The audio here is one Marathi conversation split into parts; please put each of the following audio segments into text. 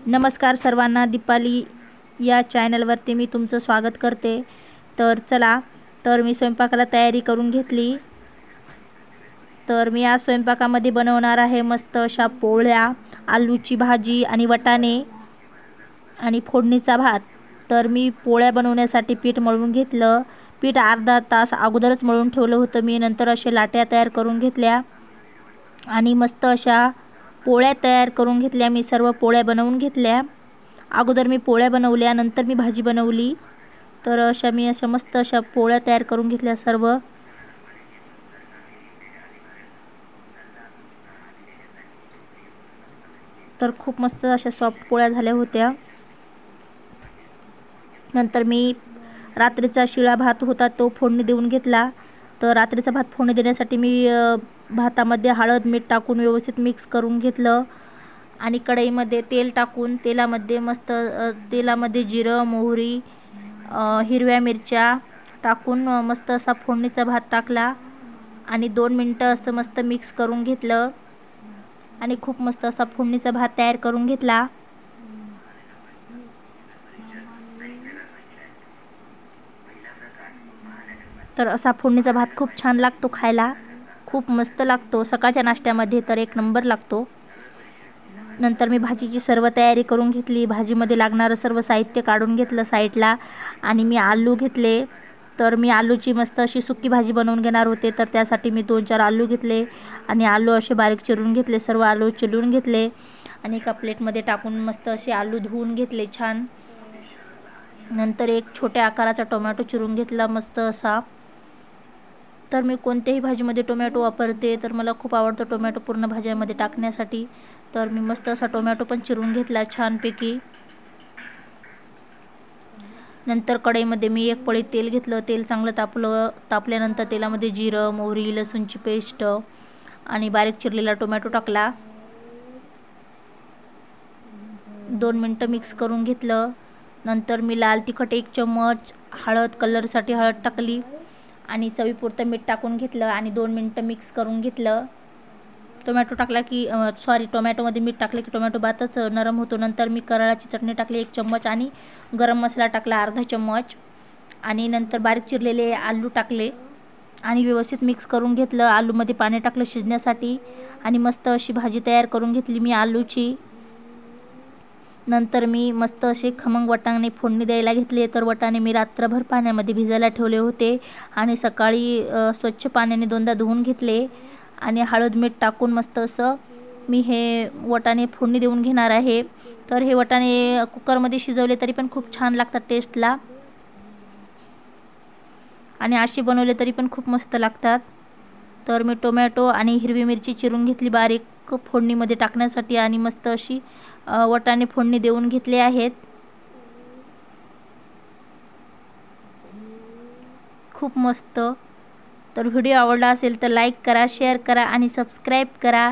नमस्कार सर्वांना, दीपाली या चॅनलवरती मी तुमचं स्वागत करते। तर चला, तर मी स्वयंपाकाला तयारी करून घेतली। तर मी आज स्वयंपाकामध्ये बनवणार आहे मस्त अशा पोळ्या, आलूची भाजी आणि वाटाणे आणि फोडणीचा भात। तर मी पोळ्या बनवण्यासाठी पीठ मळून घेतलं। पीठ अर्धा तास अगोदरच मळून ठेवलं होतं मी। नंतर अशा लाट्या तयार करून घेतल्या आणि मस्त अशा पोळ्या तयार करून घेतल्या। मी सर्व पोळ्या बनवून घेतल्या। अगोदर मी पोळ्या बनवल्या, नंतर मी भाजी बनवली। तर अशा मी मस्त अशा पोळ्या तयार करून घेतल्या सर्व। तर खूप मस्त अशा सॉफ्ट पोळ्या झाल्या होत्या। नंतर मी रात्रीचा शिळा भात होता तो फोडणी देऊन घेतला। तर रात्रीचा भात फोडणी देण्यासाठी मी भातामध्ये हळद मीठ टाकून व्यवस्थित मिक्स करून घेतलं आणि कढईमध्ये तेल टाकून तेलामध्ये मस्त तेलामध्ये जिरं मोहरी हिरव्या मिरच्या टाकून मस्त असा फोडणीचा भात टाकला आणि 2 मिनिटं असं मस्त मिक्स करून घेतलं आणि खूप मस्त असा फोडणीचा भात तयार करून घेतला। तर असा फोडणीचा भात खूप छान लागतो खायला, खूप मस्त लागतो। सकाळच्या नाश्त्यामध्ये तर एक नंबर लागतो। नंतर मी भाजीची सर्व तयारी करून घेतली। भाजीमध्ये लागणारं सर्व साहित्य काढून घेतलं साईडला आणि मी आलू घेतले। तर मी आलूची मस्त अशी सुकी भाजी बनवून घेणार होते। तर त्यासाठी मी 2-4 आलू घेतले आणि आलू असे बारीक चिरून घेतले। सर्व आलू चिरून घेतले आणि एका प्लेटमध्ये टाकून मस्त असे आलू धुवून घेतले छान। नंतर एक छोट्या आकाराचा टोमॅटो चिरून घेतला मस्त असा। तर मी कोणत्याही भाजीमध्ये टोमॅटो वापरते, तर मला खूप आवडतो टोमॅटो पूर्ण भाज्यामध्ये टाकण्यासाठी। तर मी मस्त असा टोमॅटो पण चिरून घेतला छानपैकी। नंतर कढईमध्ये मी एक पळी तेल घेतलं। तेल चांगलं तापल्यानंतर तेलामध्ये जिरं मोहरी लसूणची पेस्ट आणि बारीक चिरलेला टोमॅटो टाकला। 2 मिनिटं मिक्स करून घेतलं। नंतर मी लाल तिखट 1 चम्मच, हळद कलरसाठी हळद टाकली आणि चवीपुरतं मीठ टाकून घेतलं आणि 2 मिनिटं मिक्स करून घेतलं। टोमॅटो टाकला की टोमॅटोमध्ये मीठ टाकलं की टोमॅटो भातच नरम होतो। नंतर मी कराळाची चटणी टाकली 1 चम्मच आणि गरम मसाला टाकला अर्धा चम्मच आणि नंतर बारीक चिरलेले आलू टाकले आणि व्यवस्थित मिक्स करून घेतलं। आलूमध्ये पाणी टाकलं शिजण्यासाठी आणि मस्त अशी भाजी तयार करून घेतली मी आलूची। नंतर मी मस्त असे खमंग वाटाणे फोडणी द्यायला घेतले। तर वाटाणे मी रात्रभर पाण्यामध्ये भिजायला ठेवले होते आणि सकाळी स्वच्छ पाण्याने 2दा धुवून घेतले आणि हळद मीठ टाकून मस्त असं मी हे वाटाणे फोडणी देऊन घेणार आहे। तर हे वाटाणे कुकरमध्ये शिजवले तरी पण खूप छान लागतात टेस्टला आणि अशी बनवले तरी पण खूप मस्त लागतात। तर मी टोमॅटो आणि हिरवी मिरची चिरून घेतली बारीक फोडणीमध्ये टाकण्यासाठी आणि मस्त अशी वाटाणे फोडणी देऊन घेतले आहेत। खूप मस्त। तर व्हिडिओ आवडला असेल तर लाईक करा, शेअर करा आणि सबस्क्राईब करा।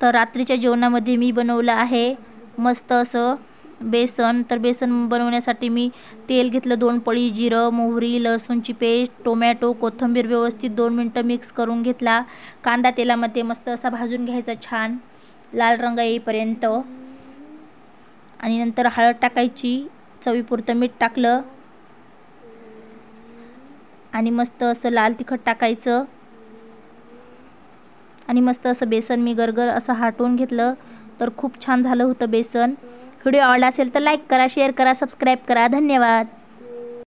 तर रात्रीच्या जेवणामध्ये मी बनवलं आहे मस्त असं बेसन। तर बेसन बनवण्यासाठी मी तेल घेतलं 2 पळी, जिरं मोहरी लसूणची पेस्ट टोमॅटो कोथिंबीर व्यवस्थित 2 मिनिटं मिक्स करून घेतला। कांदा तेलामध्ये मस्त असा भाजून घ्यायचा छान लाल रंग येईपर्यंत आणि नंतर हळद टाकायची, चवीपुरतं मीठ टाकलं आणि मस्त असं लाल तिखट टाकायचं आणि मस्त असं बेसन मी गरगर असं हटवून घेतलं। तर खूप छान झालं होतं बेसन। व्हिडिओ आवडला असेल तर लाईक करा, शेअर करा, सबस्क्राईब करा। धन्यवाद।